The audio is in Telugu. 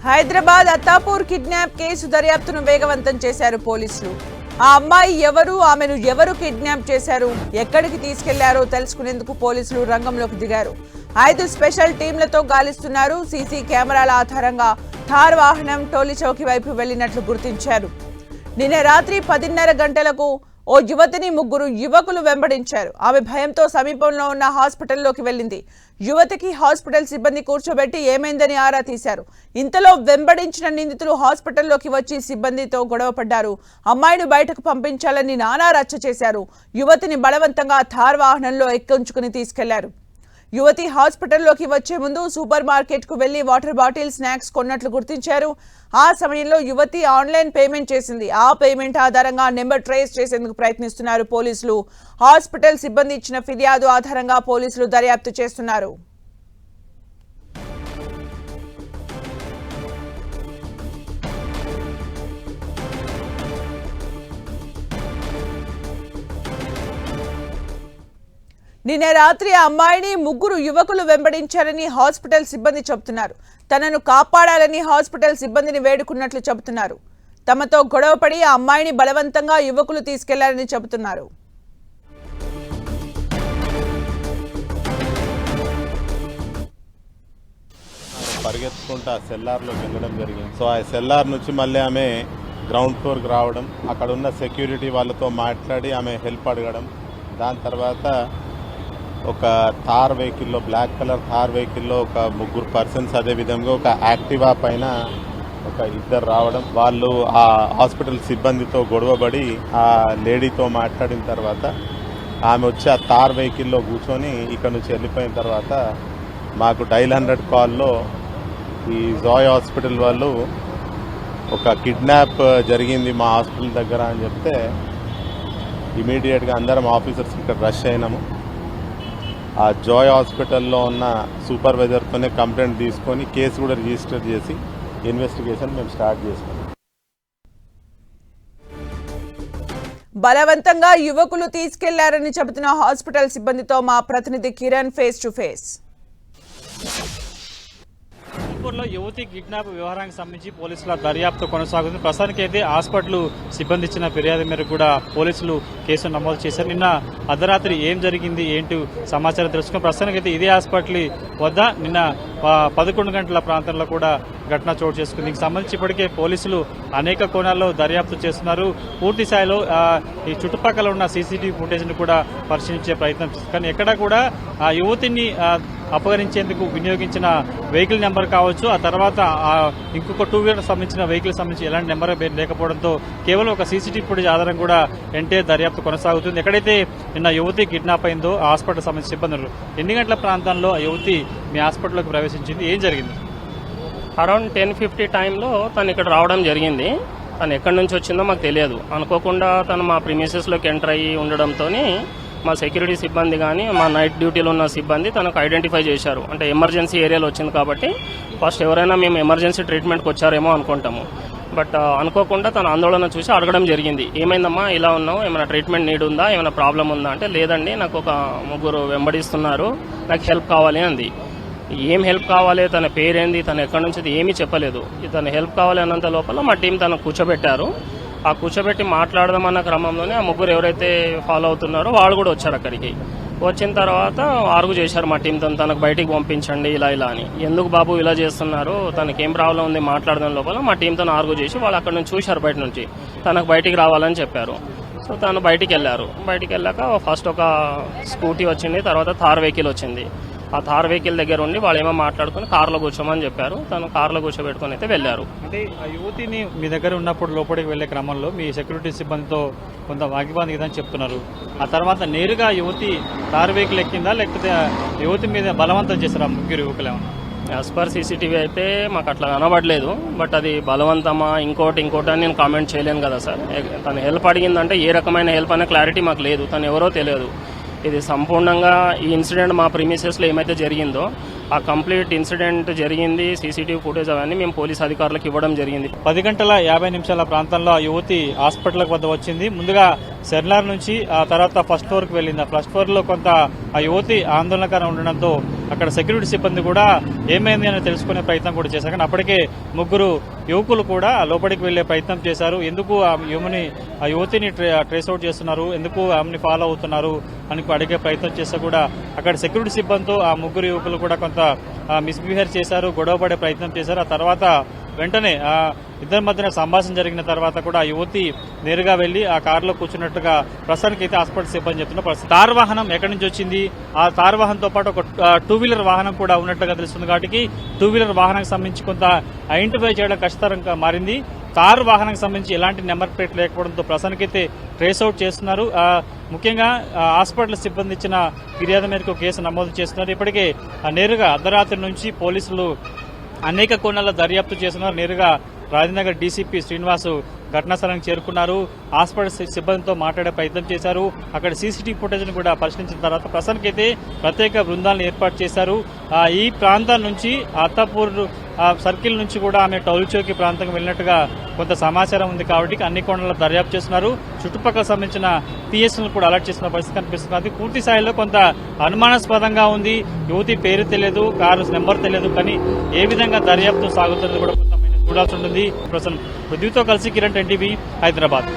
హైదరాబాద్ అత్తాపూర్ కిడ్నాప్ కేసు దర్యాప్తును వేగవంతం చేశారు పోలీసులు. ఆ అమ్మాయి ఎవరు, ఆమెను ఎవరు కిడ్నాప్ చేశారు, ఎక్కడికి తీసుకెళ్లారో తెలుసుకునేందుకు పోలీసులు రంగంలోకి దిగారు. 5 స్పెషల్ టీంలతో గాలిస్తున్నారు. సీసీ కెమెరాల ఆధారంగా థార్ వాహనం టోలీ చౌకీ వైపు వెళ్లినట్లు గుర్తించారు. నిన్న రాత్రి 10:30 గంటలకు ఓ యువతిని 3 యువకులు వెంబడించారు. ఆమె భయంతో సమీపంలో ఉన్న హాస్పిటల్లోకి వెళ్లింది. యువతికి హాస్పిటల్ సిబ్బంది కూర్చోబెట్టి ఏమైందని ఆరా తీశారు. ఇంతలో వెంబడించిన నిందితులు హాస్పిటల్లోకి వచ్చి సిబ్బందితో గొడవపడ్డారు. అమ్మాయిని బయటకు పంపించాలని నానా రచ్చ చేశారు. యువతిని బలవంతంగా థార్ వాహనంలో ఎక్కించుకుని తీసుకెళ్లారు. యువతి హాస్పిటల్లోకి వచ్చే ముందు సూపర్ మార్కెట్కు వెళ్లి వాటర్ బాటిల్, స్నాక్స్ కొన్నట్లు గుర్తించారు. ఆ సమయంలో యువతి ఆన్లైన్ పేమెంట్ చేసింది. ఆ పేమెంట్ ఆధారంగా నెంబర్ ట్రేస్ చేసేందుకు ప్రయత్నిస్తున్నారు పోలీసులు. హాస్పిటల్ సిబ్బంది ఇచ్చిన ఫిర్యాదు ఆధారంగా పోలీసులు దర్యాప్తు చేస్తున్నారు. నిన్న రాత్రి ఆ అమ్మాయిని 3 యువకులు వెంబడించారని హాస్పిటల్ సిబ్బంది చెబుతున్నారు. తనను కాపాడాలని హాస్పిటల్ సిబ్బందిని వేడుకున్నట్లు చెబుతున్నారు. తమతో గొడవపడి ఆ అమ్మాయిని బలవంతంగా యువకులు తీసుకెళ్లారని చెబుతున్నారు. పరిగెత్తుకుంటూ ఆ సెల్లార్లోకి వెళ్ళడం జరిగింది. సో ఆ సెల్లార్ నుంచి మళ్ళీ ఆమె గ్రౌండ్ ఫ్లోర్కి రావడం, అక్కడ ఉన్న సెక్యూరిటీ వాళ్ళతో మాట్లాడి ఆమె హెల్ప్ అడగడం, దాని తర్వాత ఒక థార్ వెహికల్లో, బ్లాక్ కలర్ థార్ వెహికల్లో ఒక 3 పర్సన్స్, అదేవిధంగా ఒక యాక్టివా పైన ఒక 2 రావడం, వాళ్ళు ఆ హాస్పిటల్ సిబ్బందితో గొడవబడి ఆ లేడీతో మాట్లాడిన తర్వాత ఆమె వచ్చి ఆ థార్ వెహికల్లో కూర్చొని ఇక్కడ నుంచి వెళ్ళిపోయిన తర్వాత మాకు డైల్ 100 కాల్లో ఈ జాయ్ హాస్పిటల్ వాళ్ళు ఒక కిడ్నాప్ జరిగింది మా హాస్పిటల్ దగ్గర అని చెప్తే ఇమీడియట్గా అందరం ఆఫీసర్స్ ఇక్కడ రష్ అయినాము. ఆ జాయ్ హాస్పిటల్లో ఉన్న సూపర్వైజర్తోనే కంప్లైంట్ తీసుకొని కేసు కూడా రిజిస్టర్ చేసి ఇన్వెస్టిగేషన్ మేము స్టార్ట్ చేసాం. బలవంతంగా యువకులు తీసుకెళ్లారని చెబుతున్న హాస్పిటల్ సిబ్బందితో మా ప్రతినిధి కిరణ్ ఫేస్ టు ఫేస్. లో యువతి కిడ్నాప్ వ్యవహారానికి సంబంధించి పోలీసుల దర్యాప్తు కొనసాగుతుంది. ప్రస్తుతానికి అయితే హాస్పిటల్ సిబ్బంది ఇచ్చిన ఫిర్యాదు మేరకు కూడా పోలీసులు కేసు నమోదు చేశారు. నిన్న అర్ధరాత్రి ఏం జరిగింది ఏంటి సమాచారం తెలుసుకుని ప్రస్తుతానికి అయితే ఇదే హాస్పిటల్ వద్ద నిన్న 11 గంటల ప్రాంతంలో కూడా ఘటన చోటు చేసుకుంది. దీనికి సంబంధించి ఇప్పటికే పోలీసులు అనేక కోణాల్లో దర్యాప్తు చేస్తున్నారు. పూర్తి స్థాయిలో ఈ చుట్టుపక్కల ఉన్న సీసీటీవీ ఫుటేజ్ను కూడా పరిశీలించే ప్రయత్నం చేస్తారు. కానీ ఎక్కడా కూడా ఆ యువతిని అపహరించేందుకు వినియోగించిన వెహికల్ నెంబర్ కావచ్చు, ఆ తర్వాత ఇంకొక 2 వీలర్ సంబంధించిన వెహికల్ సంబంధించి ఎలాంటి నెంబర్ లేకపోవడంతో కేవలం ఒక సీసీటీవీ ఫుటేజ్ ఆధారం కూడా ఎన్టీఆర్ దర్యాప్తు కొనసాగుతుంది. ఎక్కడైతే నిన్న యువతి కిడ్నాప్ అయిందో ఆ హాస్పిటల్ సంబంధించిన సిబ్బందులు ఎన్ని గంటల ప్రాంతంలో ఆ యువతి మీ హాస్పిటల్లోకి ప్రవేశించింది, ఏం జరిగింది? అరౌండ్ 10:50 టైంలో తను ఇక్కడ రావడం జరిగింది. తను ఎక్కడి నుంచి వచ్చిందో మాకు తెలియదు. అనుకోకుండా తను మా ప్రిమిసెస్లోకి ఎంటర్ అయ్యి ఉండడంతో మా సెక్యూరిటీ సిబ్బంది కానీ మా నైట్ డ్యూటీలో ఉన్న సిబ్బంది తనకు ఐడెంటిఫై చేశారు. అంటే ఎమర్జెన్సీ ఏరియాలో వచ్చింది కాబట్టి ఫస్ట్ ఎవరైనా మేము ఎమర్జెన్సీ ట్రీట్మెంట్కి వచ్చారేమో అనుకుంటాము. బట్ అనుకోకుండా తన ఆందోళన చూసి అడగడం జరిగింది, ఏమైందమ్మా ఇలా ఉన్నావు, ఏమైనా ట్రీట్మెంట్ నీడ్ ఉందా, ఏమైనా ప్రాబ్లం ఉందా అంటే లేదండి నాకు ఒక 3 వెంబడిస్తున్నారు, నాకు హెల్ప్ కావాలి అంది. ఏం హెల్ప్ కావాలి, తన పేరేంది, తను ఎక్కడి నుంచి ఏమీ చెప్పలేదు. తను హెల్ప్ కావాలి అన్నంత లోపల మా టీం తను కూర్చోబెట్టారు. ఆ కూర్చోబెట్టి మాట్లాడదామన్న క్రమంలోనే ఆ 3 ఎవరైతే ఫాలో అవుతున్నారో వాళ్ళు కూడా వచ్చారు. అక్కడికి వచ్చిన తర్వాత ఆర్గ్యూ చేశారు మా టీంతో, తనకు బయటికి పంపించండి ఇలా అని. ఎందుకు బాబు ఇలా చేస్తున్నారు, తనకి ఏం ప్రాబ్లం ఉంది మాట్లాడడం లోపల మా టీంతో ఆర్గ్యూ చేసి వాళ్ళు అక్కడ నుంచి చూశారు, బయట నుంచి తనకు బయటికి రావాలని చెప్పారు. సో తను బయటికి వెళ్ళారు. బయటికి వెళ్ళాక ఫస్ట్ ఒక స్కూటీ వచ్చింది, తర్వాత థార్ వెహికల్ వచ్చింది. ఆ థార్ వెహికల్ దగ్గర ఉండి వాళ్ళు ఏమో మాట్లాడుకుని కార్లో కూర్చోమని చెప్పారు. తను కార్లో కూర్చోబెట్టుకుని అయితే వెళ్ళారు. అంటే ఆ యువతిని మీ దగ్గర ఉన్నప్పుడు లోపలికి వెళ్లే క్రమంలో మీ సెక్యూరిటీ సిబ్బందితో కొంత వాగ్వాదం అని చెప్తున్నారు. ఆ తర్వాత నేరుగా యువతి థార్ వెహికల్ ఎక్కిందా, లేకపోతే యువతి మీద బలవంతం చేశారా 3 యువకులు ఏమన్నా? యాజ్ పర్ సీసీటీవీ అయితే మాకు అట్లా కనబడలేదు. బట్ అది బలవంతమా ఇంకోటి అని నేను కామెంట్ చేయలేను కదా సార్. తను హెల్ప్ అడిగిందంటే ఏ రకమైన హెల్ప్ అనే క్లారిటీ మాకు లేదు. తను ఎవరో తెలియదు. ఇది సంపూర్ణంగా ఈ ఇన్సిడెంట్ మా ప్రిమిసెస్లో ఏమైతే జరిగిందో ఆ కంప్లీట్ ఇన్సిడెంట్ జరిగింది, సీసీటీవీ ఫుటేజ్ అవన్నీ మేము పోలీస్ అధికారులకు ఇవ్వడం జరిగింది. 10:50 ప్రాంతంలో ఆ యువతి హాస్పిటల్ వద్ద వచ్చింది. ముందుగా సెర్లార్ నుంచి ఆ తర్వాత ఫస్ట్ ఫ్లోర్కి వెళ్ళింది. ఆ ఫస్ట్ ఫ్లోర్లో కొంత ఆ యువతి ఆందోళనకరంగా ఉండడంతో అక్కడ సెక్యూరిటీ సిబ్బంది కూడా ఏమైంది అని తెలుసుకునే ప్రయత్నం కూడా చేశారు. కానీ అప్పటికే ముగ్గురు యువకులు కూడా లోపలికి వెళ్లే ప్రయత్నం చేశారు. ఎందుకు ఆ యువతిని ట్రేస్ అవుట్ చేస్తున్నారు, ఎందుకు ఆమెని ఫాలో అవుతున్నారు అని అడిగే ప్రయత్నం చేస్తే కూడా అక్కడ సెక్యూరిటీ సిబ్బందితో ఆ ముగ్గురు యువకులు కూడా కొంత మిస్బిహేవ్ చేశారు, గొడవపడే ప్రయత్నం చేశారు. ఆ తర్వాత వెంటనే ఇద్దరి మధ్యన సంభాషణ జరిగిన తర్వాత కూడా ఆ యువతి నేరుగా వెళ్లి ఆ కారులో కూర్చున్నట్టుగా ప్రస్తుతానికి అయితే హాస్పిటల్ సిబ్బంది చెప్తున్నారు. తార్ వాహనం ఎక్కడి నుంచి వచ్చింది, ఆ తార్ వాహనంతో పాటు ఒక 2-వీలర్ వాహనం కూడా ఉన్నట్టుగా తెలుస్తుంది. కాబట్టి 2-వీలర్ వాహనానికి సంబంధించి కొంత ఐడెంటిఫై చేయడం కష్టతరంగా మారింది. కారు వాహనానికి సంబంధించి ఎలాంటి నెంబర్ ప్లేట్ లేకపోవడంతో ప్రస్తుతానికైతే ట్రేస్ అవుట్ చేస్తున్నారు. ముఖ్యంగా హాస్పిటల్ సిబ్బంది ఇచ్చిన ఫిర్యాదు మేరకు కేసు నమోదు చేస్తున్నారు. ఇప్పటికే నేరుగా అర్ధరాత్రి నుంచి పోలీసులు అనేక కోణాల్లో దర్యాప్తు చేస్తున్నారు. నేరుగా రాజనగర్ డీసీపీ శ్రీనివాసు ఘటనా స్థలానికి చేరుకున్నారు. హాస్పిటల్ సిబ్బందితో మాట్లాడే ప్రయత్నం చేశారు. అక్కడ సీసీటీవీ ఫుటేజ్ను కూడా పరిశీలించిన తర్వాత ప్రస్తుతానికైతే ప్రత్యేక బృందాలను ఏర్పాటు చేశారు. ఈ ప్రాంతం నుంచి అత్తాపూర్ సర్కిల్ నుంచి కూడా ఆమె టౌల్ చౌకీ ప్రాంతం వెళ్ళినట్టుగా కొంత సమాచారం ఉంది. కాబట్టి అన్ని కోణాల్లో దర్యాప్తు చేస్తున్నారు. చుట్టుపక్కల సంబంధించిన పిఎస్లను కూడా అలర్ట్ చేసిన పరిస్థితి కనిపిస్తుంది. పూర్తి స్థాయిలో కొంత అనుమానాస్పదంగా ఉంది. యువతి పేరు తెలియదు, కారు నెంబర్ తెలియదు. కానీ ఏ విధంగా దర్యాప్తు సాగుతున్నది కూడా కొంత చూడాల్సి ఉంటుంది. ప్రస్తుతం పృథ్వీతో కలిసి కిరణ్, ఎన్టీవీ, హైదరాబాద్.